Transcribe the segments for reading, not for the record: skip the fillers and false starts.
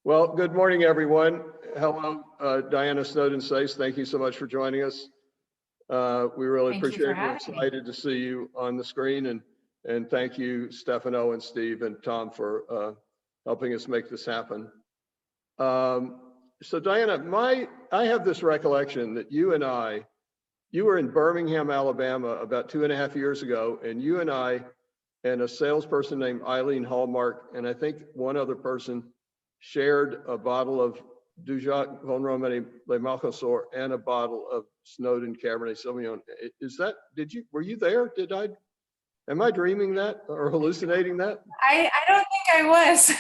Well, good morning, everyone. Hello, Diana Snowden-Seysses. Thank you so much for joining us. We really Thank you appreciate for it. We're having me. excited to see you on the screen, and thank you, Stefano and Steve and Tom, for helping us make this happen. So Diana, I have this recollection that you were in Birmingham, Alabama about 2.5 years ago, and you and I and a salesperson named Eileen Hallmark, and I think one other person shared a bottle of Dujac Von Romani Le Malconsor and a bottle of Snowden Cabernet Sauvignon. Were you there? Am I dreaming that or hallucinating that? I don't think I was.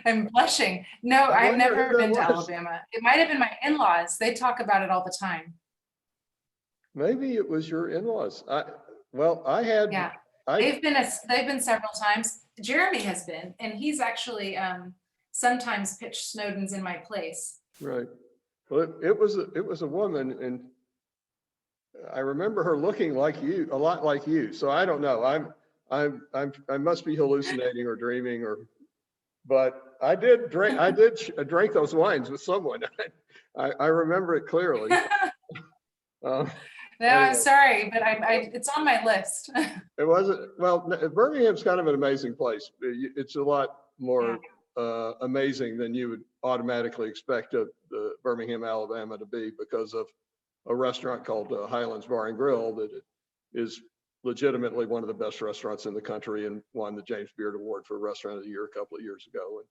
I'm blushing. No, I've never been to Alabama. It might have been my in-laws. They talk about it all the time. Maybe it was your in-laws. Yeah. They've been several times. Jeremy has been, and he's actually sometimes pitched Snowden's in my place. Right. Well, it was a woman, and I remember her looking like you, a lot like you. So I don't know. I must be hallucinating or dreaming, but I did drink those wines with someone. I remember it clearly. No, anyway. I'm sorry, but it's on my list. It wasn't, well, Birmingham's kind of an amazing place. It's a lot more amazing than you would automatically expect Birmingham, Alabama to be, because of a restaurant called Highlands Bar and Grill that is legitimately one of the best restaurants in the country and won the James Beard Award for Restaurant of the Year a couple of years ago.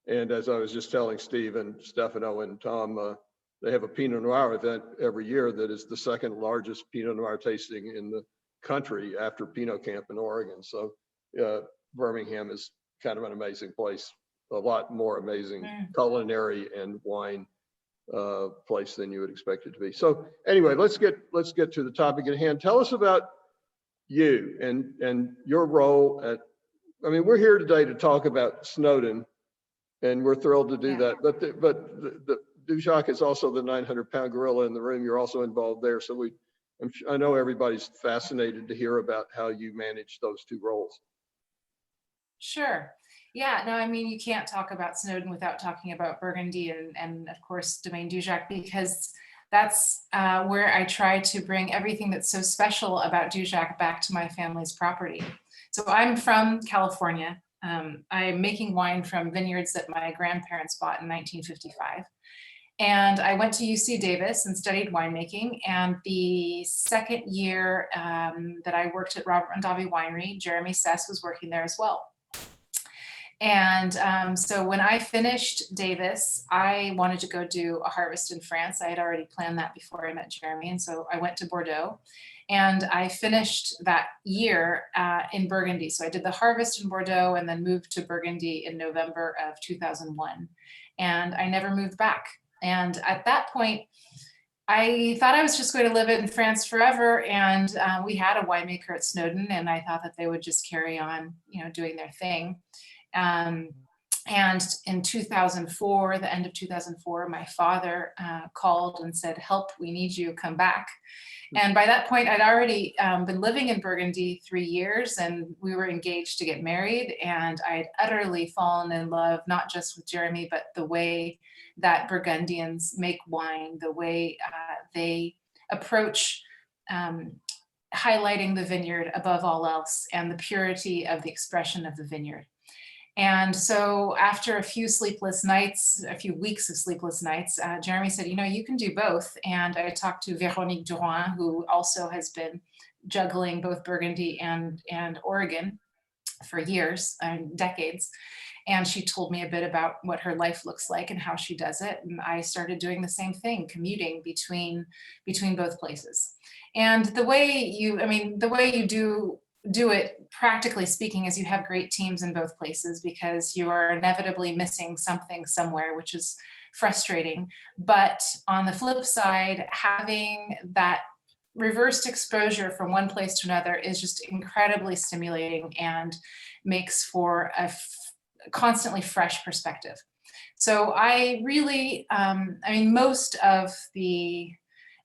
And as I was just telling Steve and Stefano and Tom, they have a Pinot Noir event every year that is the second largest Pinot Noir tasting in the country after Pinot Camp in Oregon. So Birmingham is kind of an amazing place, a lot more amazing culinary and wine place than you would expect it to be. So anyway, let's get to the topic at hand. Tell us about you and your role we're here today to talk about Snowden, and we're thrilled to do that. But the Dujac is also the 900-pound gorilla in the room. You're also involved there. So I know everybody's fascinated to hear about how you manage those two roles. Sure. Yeah, no, you can't talk about Snowden without talking about Burgundy and of course, Domaine Dujac, because that's where I try to bring everything that's so special about Dujac back to my family's property. So I'm from California. I'm making wine from vineyards that my grandparents bought in 1955. And I went to UC Davis and studied winemaking. And the second year that I worked at Robert Mondavi Winery, Jeremy Seysses was working there as well. And so when I finished Davis, I wanted to go do a harvest in France. I had already planned that before I met Jeremy. And so I went to Bordeaux and I finished that year in Burgundy. So I did the harvest in Bordeaux and then moved to Burgundy in November of 2001. And I never moved back. And at that point, I thought I was just going to live in France forever. And we had a winemaker at Snowden, and I thought that they would just carry on, doing their thing. And in 2004, the end of 2004, my father called and said, "Help, we need you, come back." And by that point, I'd already been living in Burgundy 3 years, and we were engaged to get married. And I'd utterly fallen in love, not just with Jeremy, but the way that Burgundians make wine, the way they approach highlighting the vineyard above all else, and the purity of the expression of the vineyard. And so after a few sleepless nights, a few weeks of sleepless nights, Jeremy said, you can do both. And I talked to Véronique Durand, who also has been juggling both Burgundy and Oregon for years and decades. And she told me a bit about what her life looks like and how she does it. And I started doing the same thing, commuting between both places. And the way you do it, practically speaking, is you have great teams in both places, because you are inevitably missing something somewhere, which is frustrating. But on the flip side, having that reversed exposure from one place to another is just incredibly stimulating and makes for a constantly fresh perspective. So I really, most of the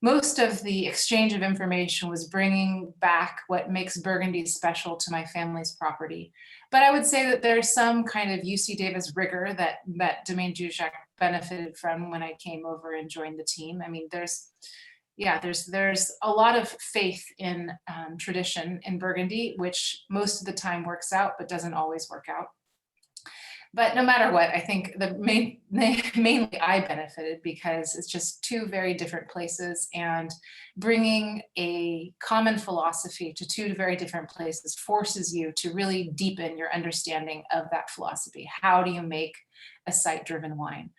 most of the exchange of information was bringing back what makes Burgundy special to my family's property. But I would say that there's some kind of UC Davis rigor that Domaine Dujac benefited from when I came over and joined the team. I mean, there's a lot of faith in tradition in Burgundy, which most of the time works out, but doesn't always work out. But no matter what, I think mainly I benefited because it's just two very different places, and bringing a common philosophy to two very different places forces you to really deepen your understanding of that philosophy. How do you make a site-driven wine?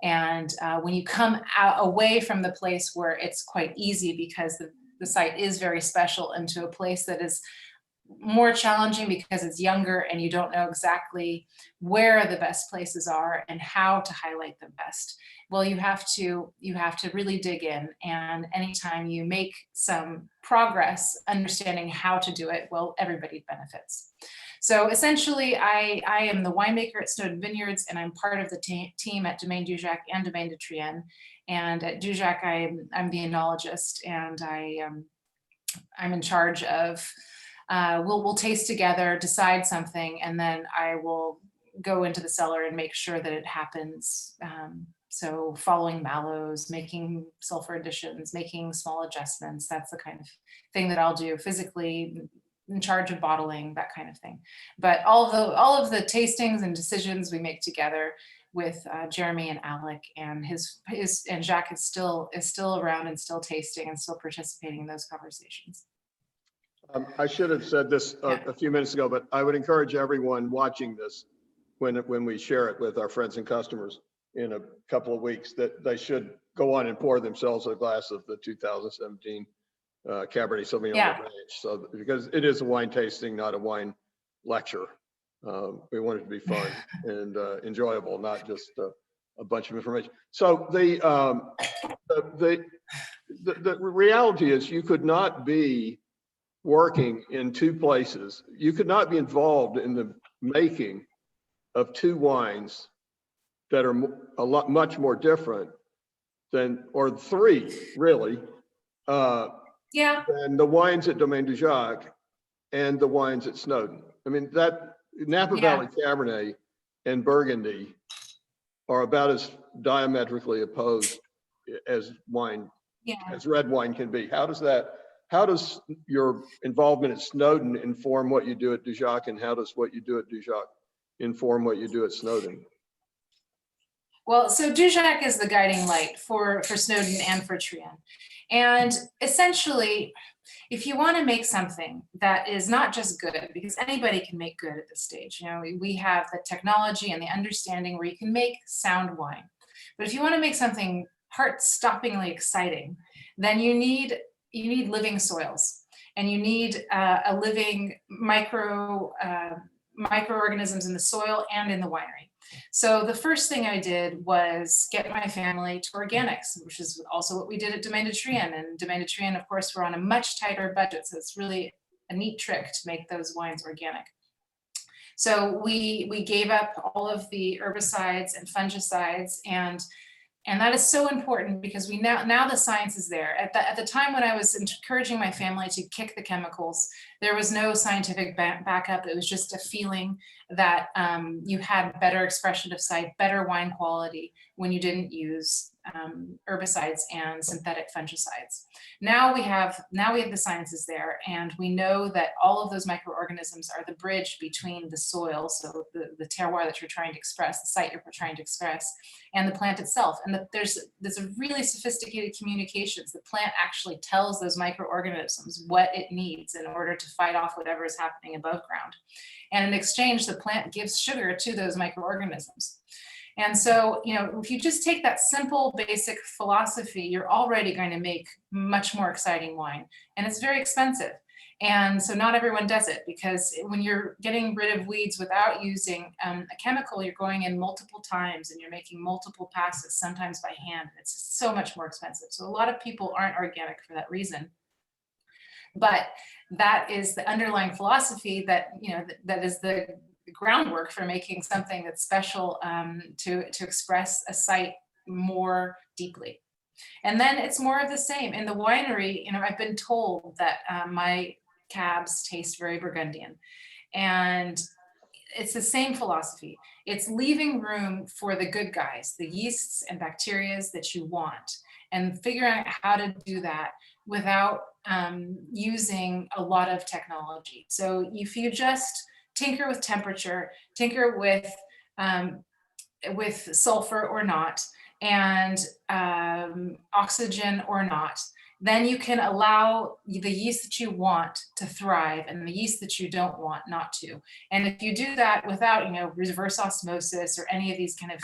And when you come away from the place where it's quite easy because the site is very special, into a place that is more challenging because it's younger and you don't know exactly where the best places are and how to highlight them best. Well, you have to really dig in, and anytime you make some progress understanding how to do it, well, everybody benefits. So essentially, I am the winemaker at Snowden Vineyards, and I'm part of the team at Domaine Dujac and Domaine Triennes. And at Dujac, I'm the oenologist, and I'm in charge of we'll taste together, decide something, and then I will go into the cellar and make sure that it happens. So following mallows, making sulfur additions, making small adjustments, that's the kind of thing that I'll do physically, in charge of bottling, that kind of thing. But all of the tastings and decisions we make together with Jeremy and Alec, and and Jacques is still around and still tasting and still participating in those conversations. I should have said this a few minutes ago, but I would encourage everyone watching this when we share it with our friends and customers in a couple of weeks that they should go on and pour themselves a glass of the 2017 Cabernet Sauvignon Ranch. So because it is a wine tasting, not a wine lecture. We want it to be fun and enjoyable, not just a bunch of information. So the reality is you could not be working in two places. You could not be involved in the making of two wines that are much more different than, or three really, than the wines at Domaine Dujac and the wines at Snowden. I mean, that Napa Valley Cabernet and Burgundy are about as diametrically opposed as wine, as red wine can be. How does your involvement at Snowden inform what you do at Dujac, and how does what you do at Dujac inform what you do at Snowden? Well, so Dujac is the guiding light for Snowden and for Triennes. And essentially, if you want to make something that is not just good, because anybody can make good at this stage, you know, we have the technology and the understanding where you can make sound wine. But if you want to make something heart-stoppingly exciting, then you need living soils, and you need a living microorganisms in the soil and in the winery. So the first thing I did was get my family to organics, which is also what we did at Domaine Triennes. And Domaine Triennes, of course, we're on a much tighter budget, so it's really a neat trick to make those wines organic. So we gave up all of the herbicides and fungicides, and that is so important because we now the science is there. At the time when I was encouraging my family to kick the chemicals, there was no scientific backup. It was just a feeling that you had better expression of site, better wine quality when you didn't use herbicides and synthetic fungicides. Now we have the sciences there, and we know that all of those microorganisms are the bridge between the soil, so the terroir that you're trying to express, the site you're trying to express, and the plant itself. And there's a really sophisticated communications. The plant actually tells those microorganisms what it needs in order to fight off whatever is happening above ground. And in exchange, the plant gives sugar to those microorganisms. And so, you know, if you just take that simple, basic philosophy, you're already going to make much more exciting wine. And it's very expensive. And so not everyone does it, because when you're getting rid of weeds without using a chemical, you're going in multiple times and you're making multiple passes, sometimes by hand. It's so much more expensive. So a lot of people aren't organic for that reason. But that is the underlying philosophy that, you know, that is the groundwork for making something that's special to express a site more deeply. And then it's more of the same. In the winery, you know, I've been told that my cabs taste very Burgundian. And it's the same philosophy. It's leaving room for the good guys, the yeasts and bacterias that you want, and figuring out how to do that without using a lot of technology. So if you just tinker with temperature, tinker with sulfur or not, and oxygen or not, then you can allow the yeast that you want to thrive and the yeast that you don't want not to. And if you do that without, you know, reverse osmosis or any of these kind of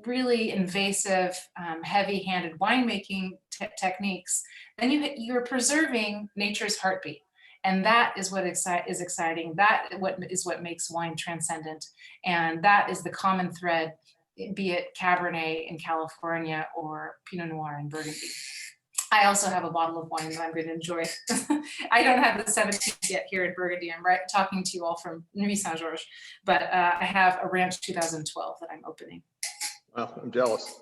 really invasive, heavy-handed winemaking techniques, then you're preserving nature's heartbeat. And that is what is exciting. That is what makes wine transcendent. And that is the common thread, be it Cabernet in California or Pinot Noir in Burgundy. I also have a bottle of wine that I'm going to enjoy. I don't have the 17th yet here in Burgundy. I'm talking to you all from Nuit Saint-Georges, but I have a Ranch 2012 that I'm opening. Well, I'm jealous.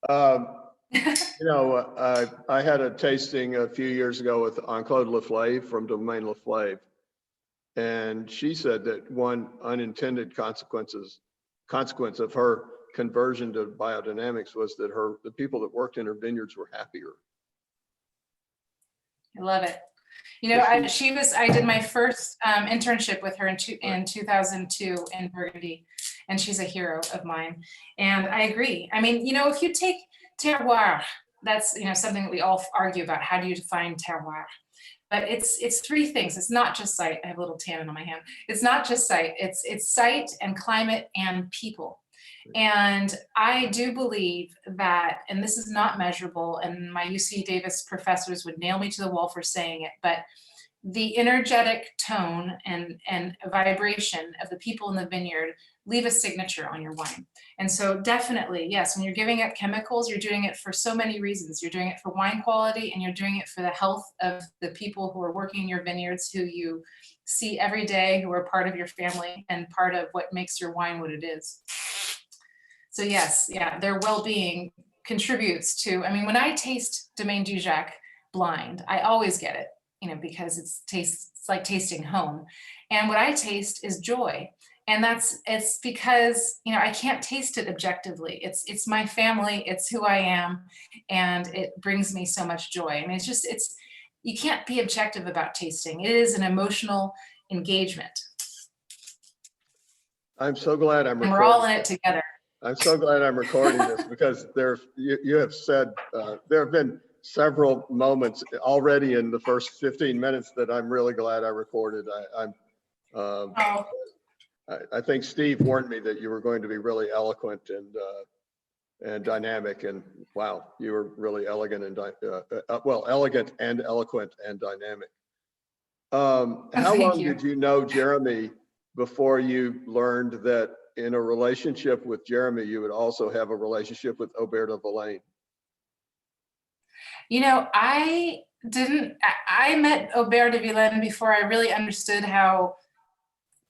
You know, I had a tasting a few years ago with Claude Laflave from Domaine Laflave, and she said that one unintended consequence of her conversion to biodynamics was that the people that worked in her vineyards were happier. I love it. You know, I did my first internship with her in 2002 in Burgundy, and she's a hero of mine. And I agree. I mean, you know, if you take terroir, that's, you know, something that we all argue about. How do you define terroir? But it's three things. It's not just site. I have a little tannin on my hand. It's not just site. It's site and climate and people. And I do believe that, and this is not measurable, and my UC Davis professors would nail me to the wall for saying it, but the energetic tone and vibration of the people in the vineyard leave a signature on your wine. And so definitely, yes, when you're giving up chemicals, you're doing it for so many reasons. You're doing it for wine quality, and you're doing it for the health of the people who are working in your vineyards, who you see every day, who are part of your family and part of what makes your wine what it is. So yes, yeah, their well-being contributes to, I mean, when I taste Domaine Dujac blind, I always get it, you know, because it's like tasting home. And what I taste is joy. And it's because, you know, I can't taste it objectively. It's my family, it's who I am, and it brings me so much joy. I mean, you can't be objective about tasting. It is an emotional engagement. I'm so glad I'm recording. And we're all in it together. I'm so glad I'm recording this because you have said there have been several moments already in the first 15 minutes that I'm really glad I recorded. I think Steve warned me that you were going to be really eloquent and dynamic, and wow, you were really elegant and elegant and eloquent and dynamic. How long did you know Jeremy before you learned that in a relationship with Jeremy, you would also have a relationship with Aubert de Villaine? You know, I met Aubert de Villaine before I really understood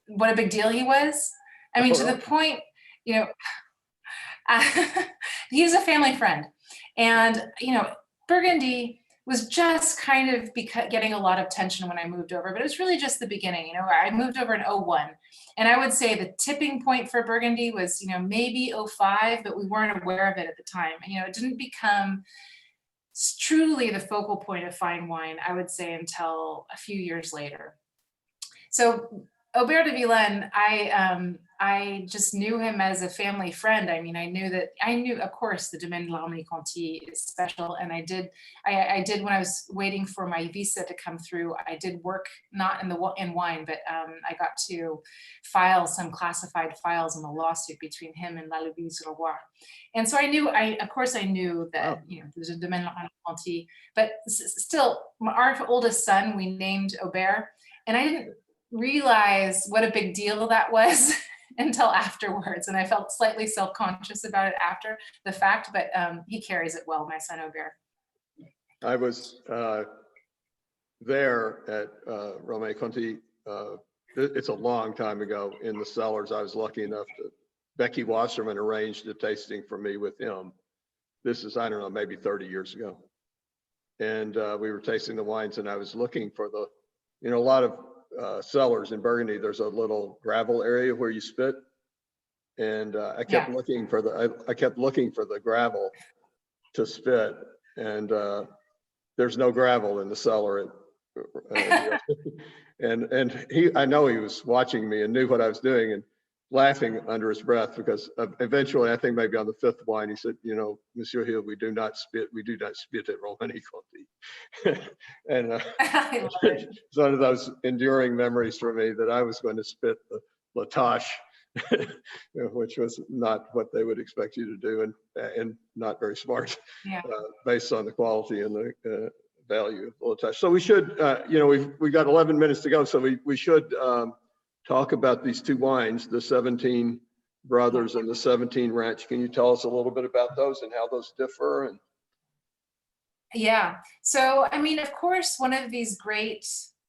what a big deal he was. I mean, to the point, you know, he was a family friend. And, you know, Burgundy was just kind of getting a lot of attention when I moved over, but it was really just the beginning. You know, I moved over in 2001. And I would say the tipping point for Burgundy was, you know, maybe 2005, but we weren't aware of it at the time. And, you know, it didn't become truly the focal point of fine wine, I would say, until a few years later. So Aubert de Villaine, I just knew him as a family friend. I mean, I knew, of course, the Domaine Conti is special. And I did when I was waiting for my visa to come through, I did work not in wine, but I got to file some classified files in the lawsuit between him and La Louise-Leroy. And so I knew that, you know, there's a Domaine Conti, but still, our oldest son, we named Aubert, and I didn't realize what a big deal that was until afterwards, and I felt slightly self-conscious about it after the fact, but he carries it well, my son Aubert. I was there at Domaine Conti. It's a long time ago in the cellars. I was lucky enough to, Becky Wasserman arranged a tasting for me with him. this is, I don't know, maybe 30 years ago. And we were tasting the wines, and I was looking for the, a lot of cellars in Burgundy, there's a little gravel area where you spit. And I kept looking for I kept looking for the gravel to spit, and there's no gravel in the cellar. And I know he was watching me and knew what I was doing and laughing under his breath, because eventually, I think maybe on the fifth wine, he said, Monsieur Hill, we do not spit at Romani Conti. And it's one of those enduring memories for me that I was going to spit the La Tâche, which was not what they would expect you to do, and not very smart, based on the quality and the value of La Tâche. So we should, we've got 11 minutes to go, so we should talk about these two wines, the 17 Brothers and the 17 Ranch. Can you tell us a little bit about those and how those differ? And yeah, so I mean, of course, one of these great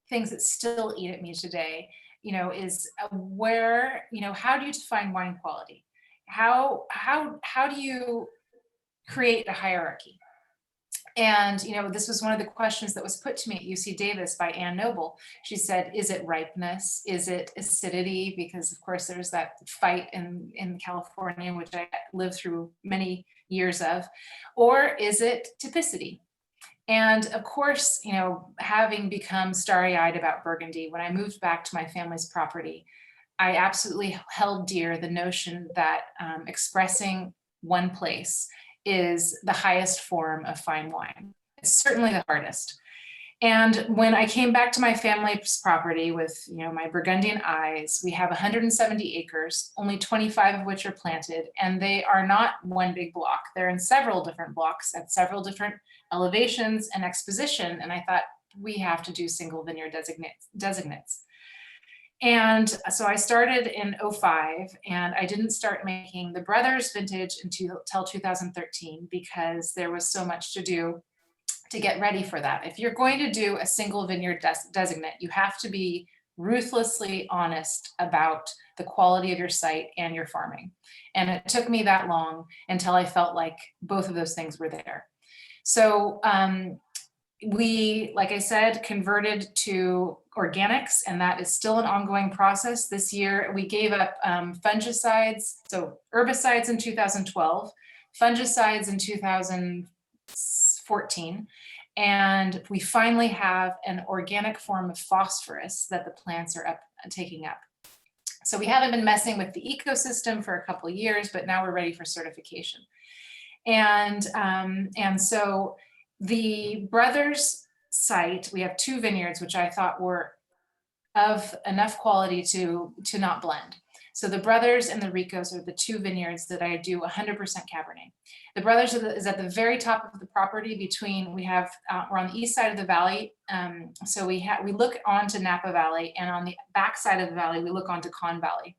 things that still eat at me today, is where, how do you define wine quality? How do you create a hierarchy? And, this was one of the questions that was put to me at UC Davis by Ann Noble. She said, is it ripeness? Is it acidity? Because of course there's that fight in California, which I lived through many years of, or is it typicity? And of course, having become starry-eyed about Burgundy, when I moved back to my family's property, I absolutely held dear the notion that expressing one place is the highest form of fine wine. It's certainly the hardest. And when I came back to my family's property with, my Burgundian eyes, we have 170 acres, only 25 of which are planted, and they are not one big block. They're in several different blocks at several different elevations and exposition. And I thought, we have to do single vineyard designates. And so I started in 2005, and I didn't start making the Brothers vintage until 2013, because there was so much to do to get ready for that. If you're going to do a single vineyard designate, you have to be ruthlessly honest about the quality of your site and your farming. And it took me that long until I felt like both of those things were there. So we, like I said, converted to organics, and that is still an ongoing process. This year, we gave up fungicides, so herbicides in 2012, fungicides in 2014, and we finally have an organic form of phosphorus that the plants are taking up. So we haven't been messing with the ecosystem for a couple of years, but now we're ready for certification. And so the Brothers site, we have two vineyards, which I thought were of enough quality to not blend. So the Brothers and the Ricos are the two vineyards that I do 100% Cabernet. The Brothers is at the very top of the property between, we're on the east side of the valley. So we look onto Napa Valley, and on the back side of the valley, we look onto Conn Valley.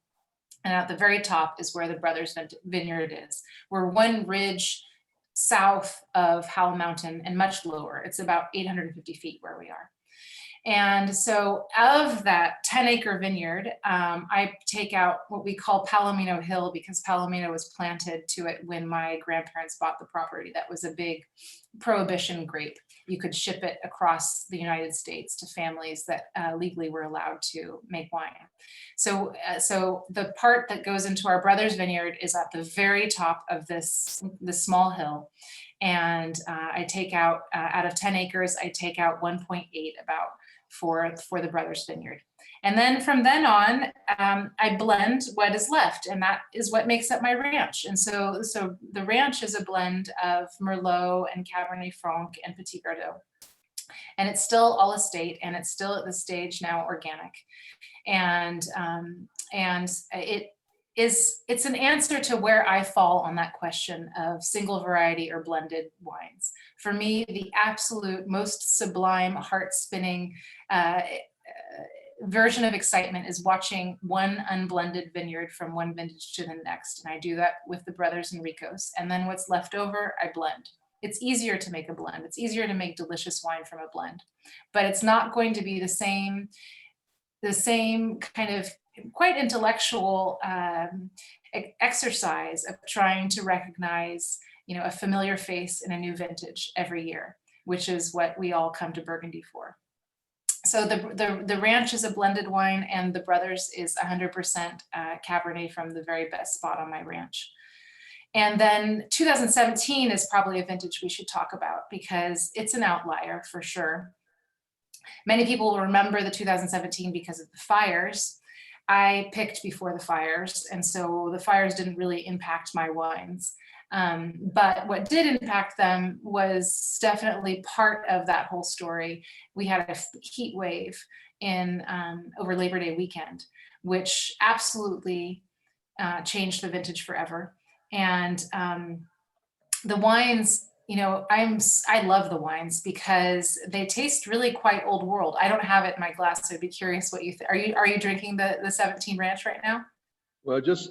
And at the very top is where the Brothers vineyard is. We're one ridge south of Howell Mountain and much lower. It's about 850 feet where we are. And so of that 10-acre vineyard, I take out what we call Palomino Hill, because Palomino was planted to it when my grandparents bought the property. That was a big prohibition grape. You could ship it across the United States to families that legally were allowed to make wine. So the part that goes into our Brothers vineyard is at the very top of this small hill. And I take out, out of 10 acres, I take out 1.8 about for the Brothers vineyard. And then from then on, I blend what is left, and that is what makes up my ranch. And so the ranch is a blend of Merlot and Cabernet Franc and Petit Verdot. And it's still all estate, and it's still at the stage now organic. And it's an answer to where I fall on that question of single variety or blended wines. For me, the absolute most sublime, heart-spinning version of excitement is watching one unblended vineyard from one vintage to the next. And I do that with the Brothers and Ricos. And then what's left over, I blend. It's easier to make a blend. It's easier to make delicious wine from a blend, but it's not going to be the same kind of quite intellectual exercise of trying to recognize, a familiar face in a new vintage every year, which is what we all come to Burgundy for. So the ranch is a blended wine, and the Brothers is 100% Cabernet from the very best spot on my ranch. And then 2017 is probably a vintage we should talk about because it's an outlier for sure. Many people will remember the 2017 because of the fires. I picked before the fires, and so the fires didn't really impact my wines. But what did impact them was definitely part of that whole story. We had a heat wave in over Labor Day weekend, which absolutely changed the vintage forever. And the wines, I love the wines because they taste really quite old world. I don't have it in my glass, so I'd be curious what you think. Are you drinking the 17 Ranch right now? Well, I just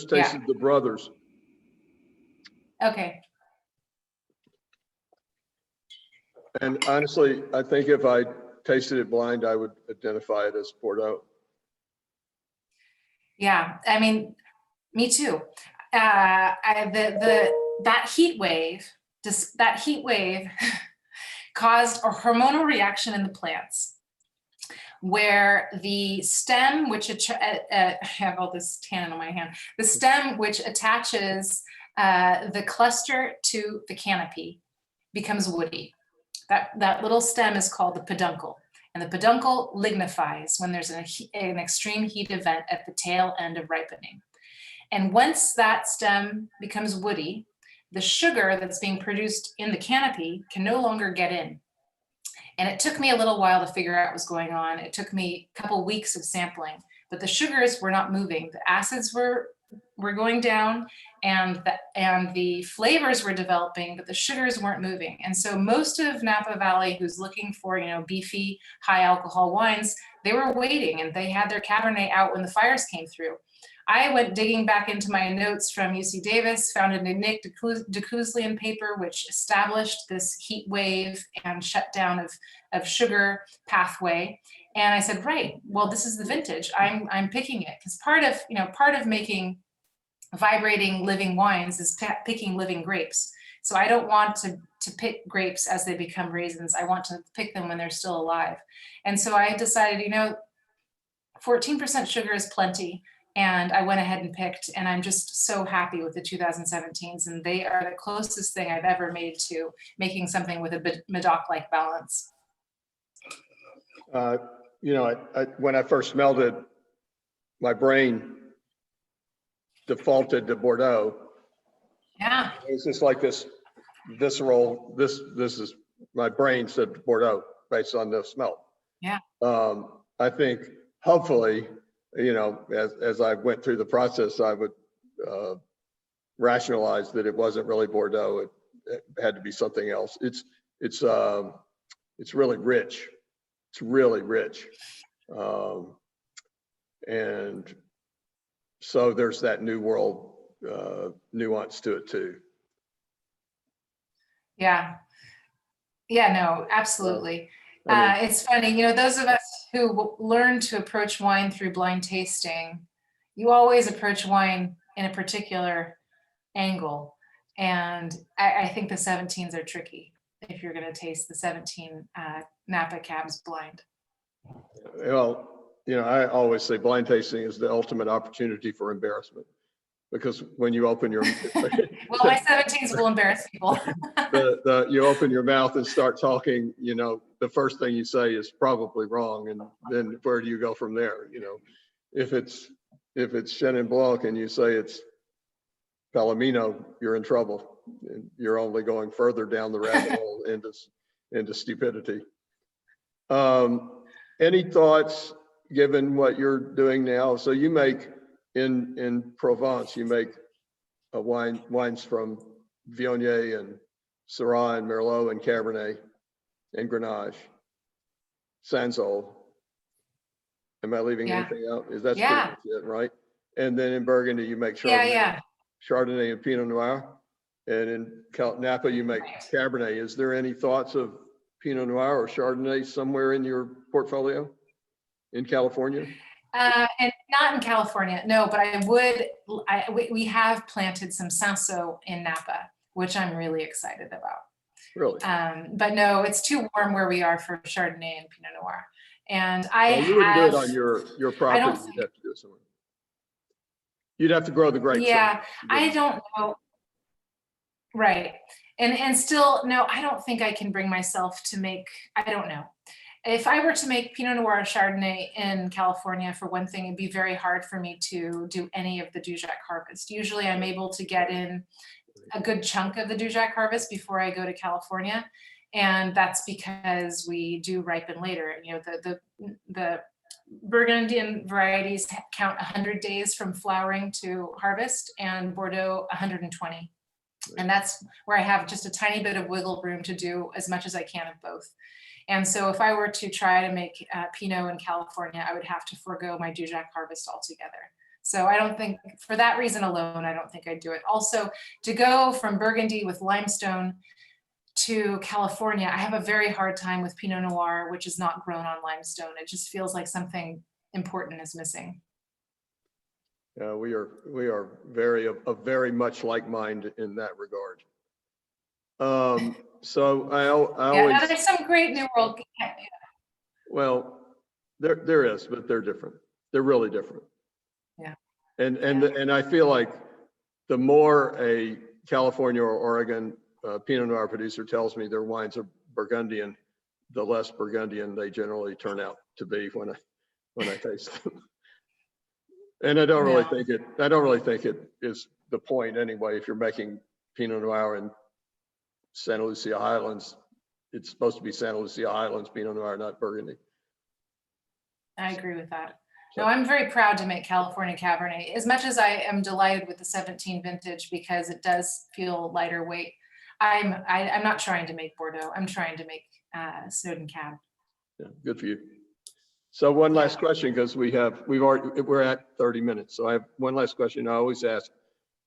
tasted the Brothers. Okay. And honestly, I think if I tasted it blind, I would identify it as Bordeaux. Yeah, I mean, me too. That heat wave caused a hormonal reaction in the plants, where the stem, which I have all this tannin on my hand, the stem which attaches the cluster to the canopy becomes woody. That little stem is called the peduncle, and the peduncle lignifies when there's an extreme heat event at the tail end of ripening. And once that stem becomes woody, the sugar that's being produced in the canopy can no longer get in. And it took me a little while to figure out what was going on. It took me a couple weeks of sampling, but the sugars were not moving. The acids were going down, and the flavors were developing, but the sugars weren't moving. And so most of Napa Valley, who's looking for, beefy, high alcohol wines, they were waiting, and they had their Cabernet out when the fires came through. I went digging back into my notes from UC Davis, found a Nick de Kuzlian paper which established this heat wave and shutdown of sugar pathway. And I said, right, well, this is the vintage. I'm picking it, because part of making vibrating living wines is picking living grapes. So I don't want to pick grapes as they become raisins. I want to pick them when they're still alive. And so I decided, 14% sugar is plenty. And I went ahead and picked, and I'm just so happy with the 2017s, and they are the closest thing I've ever made to making something with a Medoc-like balance. When I first smelled it, my brain defaulted to Bordeaux. Yeah. It was just like this visceral, this is, my brain said Bordeaux based on the smell. Yeah. I think hopefully, as I went through the process, I would rationalize that it wasn't really Bordeaux. It had to be something else. It's really rich. It's really rich. And so there's that new world nuance to it too. Yeah. Yeah, no, absolutely. It's funny, those of us who learn to approach wine through blind tasting, you always approach wine in a particular angle. And I think the 17s are tricky if you're going to taste the 17 Napa Cabs blind. Well, I always say blind tasting is the ultimate opportunity for embarrassment, because when you open your well, my 17s will embarrass people. You open your mouth and start talking, the first thing you say is probably wrong, and then where do you go from there? If it's Chenin Blanc and you say it's Palomino, you're in trouble. You're only going further down the rabbit hole into stupidity. Any thoughts, given what you're doing now? So you make in Provence, you make wines from Viognier and Syrah and Merlot and Cabernet and Grenache, Sanzol. Am I leaving anything out? That's pretty much it, right? And then in Burgundy, you make Chardonnay, Chardonnay and Pinot Noir. And in Napa, you make Cabernet. Is there any thoughts of Pinot Noir or Chardonnay somewhere in your portfolio in California? And not in California, no, but we have planted some Cinsault in Napa. which I'm really excited about. Really? But no, it's too warm where we are for Chardonnay and Pinot Noir. And Well, you wouldn't do it on your property. don't You'd have to do it somewhere. You'd have to grow the grapes. yeah, I don't know. Right. And still, no, I don't think I can bring myself to make, I don't know. If I were to make Pinot Noir or Chardonnay in California, for one thing, it'd be very hard for me to do any of the Dujac harvest. Usually I'm able to get in a good chunk of the Dujac harvest before I go to California. And that's because we do ripen later. You know, the Burgundian varieties count 100 days from flowering to harvest, and Bordeaux 120. And that's where I have just a tiny bit of wiggle room to do as much as I can of both. And so if I were to try to make Pinot in California, I would have to forego my Dujac harvest altogether. So I don't think, for that reason alone, I don't think I'd do it. Also, to go from Burgundy with limestone to California, I have a very hard time with Pinot Noir, which is not grown on limestone. It just feels like something important is missing. Yeah, we are very much like mind in that regard. So I always. Yeah, there's some great New World. Well, there is, but they're different. They're really different. Yeah. And I feel like the more a California or Oregon Pinot Noir producer tells me their wines are Burgundian, the less Burgundian they generally turn out to be when I taste them. And I don't really think it is the point anyway. If you're making Pinot Noir in Santa Lucia Highlands, it's supposed to be Santa Lucia Highlands Pinot Noir, not Burgundy. I agree with that. No, I'm very proud to make California Cabernet. As much as I am delighted with the 17 vintage because it does feel lighter weight, I'm not trying to make Bordeaux. I'm trying to make Snowden Cab. Yeah, good for you. So one last question, because we're at 30 minutes. So I have one last question. I always ask,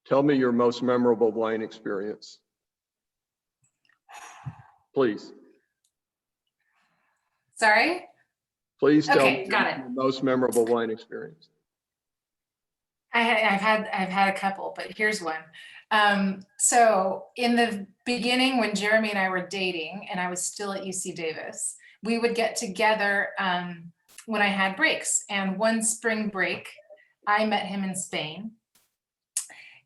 tell me your most memorable wine experience. Please. Sorry? Please tell me got it. your most memorable wine experience. I've had a couple, but here's one. So in the beginning, when Jeremy and I were dating and I was still at UC Davis, we would get together when I had breaks. And one spring break, I met him in Spain.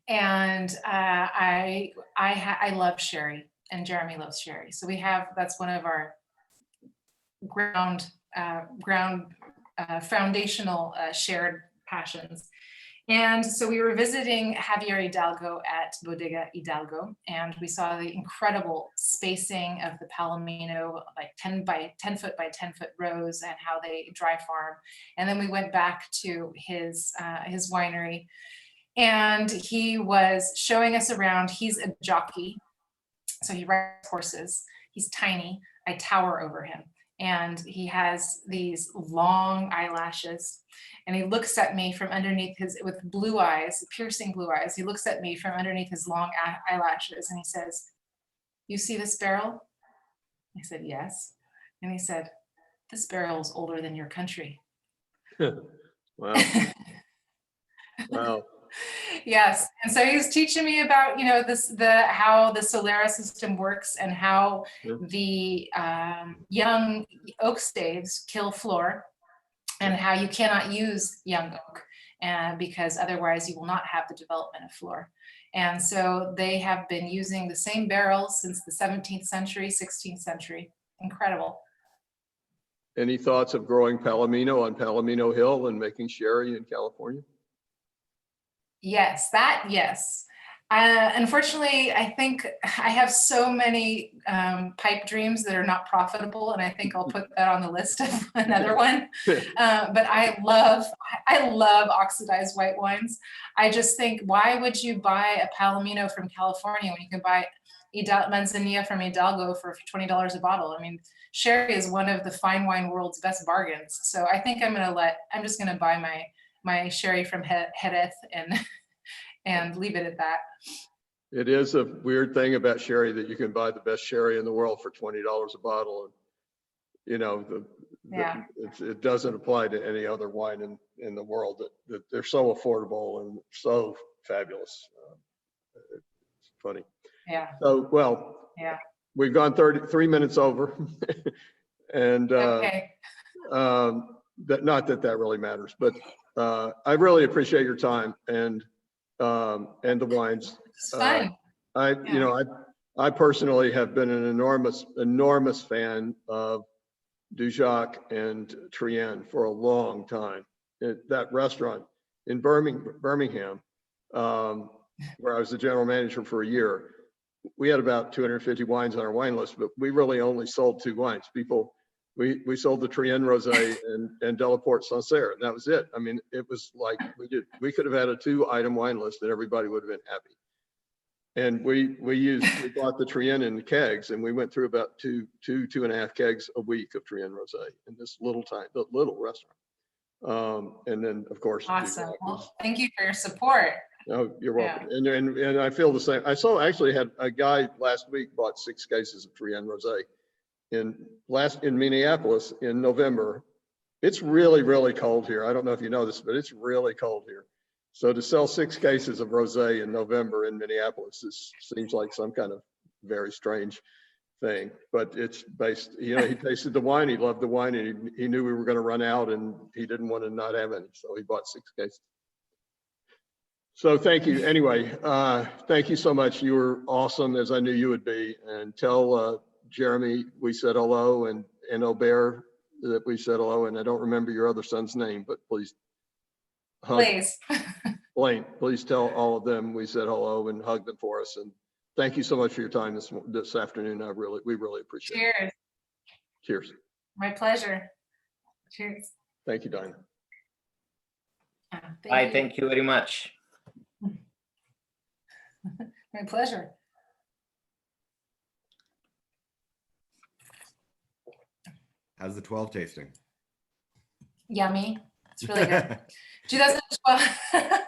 And I love sherry, and Jeremy loves sherry. So that's one of our foundational shared passions. And so we were visiting Javier Hidalgo at Bodega Hidalgo, and we saw the incredible spacing of the Palomino, like 10 foot by 10 foot rows, and how they dry farm. And then we went back to his winery, and he was showing us around. He's a jockey, so he rides horses. He's tiny. I tower over him. And he has these long eyelashes, and he looks at me from underneath with blue eyes, piercing blue eyes. He looks at me from underneath his long eyelashes, and he says, "You see this barrel?" I said, "Yes." And he said, "This barrel is older than your country." Wow. Wow. Yes. And so he was teaching me about, how the Solera system works, and how the young oak staves kill flora, and how you cannot use young oak because otherwise you will not have the development of flora. And so they have been using the same barrels since the 17th century, 16th century. Incredible. Any thoughts of growing Palomino on Palomino Hill and making sherry in California? Yes, yes. Unfortunately, I think I have so many pipe dreams that are not profitable, and I think I'll put that on the list of another one. But I love oxidized white wines. I just think, why would you buy a Palomino from California when you can buy Manzanilla from Hidalgo for $20 a bottle? I mean, sherry is one of the fine wine world's best bargains. So I think I'm just gonna buy my sherry from Jerez and leave it at that. It is a weird thing about sherry that you can buy the best sherry in the world for $20 a bottle, and it doesn't apply to any other wine in the world. That they're so affordable and so fabulous. It's funny. Yeah. So, well, Yeah. we've gone 33 minutes over. And Okay. not that that really matters, but I really appreciate your time and the wines. It's fun. You know, I personally have been an enormous fan of Dujac and Triennes for a long time. That restaurant in Birmingham, where I was the general manager for a year, we had about 250 wines on our wine list, but we really only sold 2 wines. We sold the Triennes Rosé and Delaport Sancerre, and that was it. I mean, it was like we could have had a 2-item wine list and everybody would have been happy. And we bought the Triennes in kegs, and we went through about 2.5 kegs a week of Triennes Rosé in this little restaurant. And then of course, Awesome. Well, thank you for your support. Oh, you're welcome. Yeah. And I feel the same. I actually had a guy last week bought 6 cases of Triennes Rosé in Minneapolis in November. It's really, really cold here. I don't know if you know this, but it's really cold here. So to sell 6 cases of rosé in November in Minneapolis, seems like some kind of very strange thing. But it's based, you know, he tasted the wine, he loved the wine, and he knew we were going to run out, and he didn't want to not have any, so he bought 6 cases. So thank you. Anyway, thank you so much. You were awesome, as I knew you would be. And tell Jeremy we said hello, and Aubert that we said hello. And I don't remember your other son's name, but please. Please. Blaine, please tell all of them we said hello and hug them for us. And thank you so much for your time this afternoon. We really appreciate it. Cheers. Cheers. My pleasure. Cheers. Thank you, Diana. Thank you very much. My pleasure. How's the 12 tasting? Yummy. It's really good. 2012.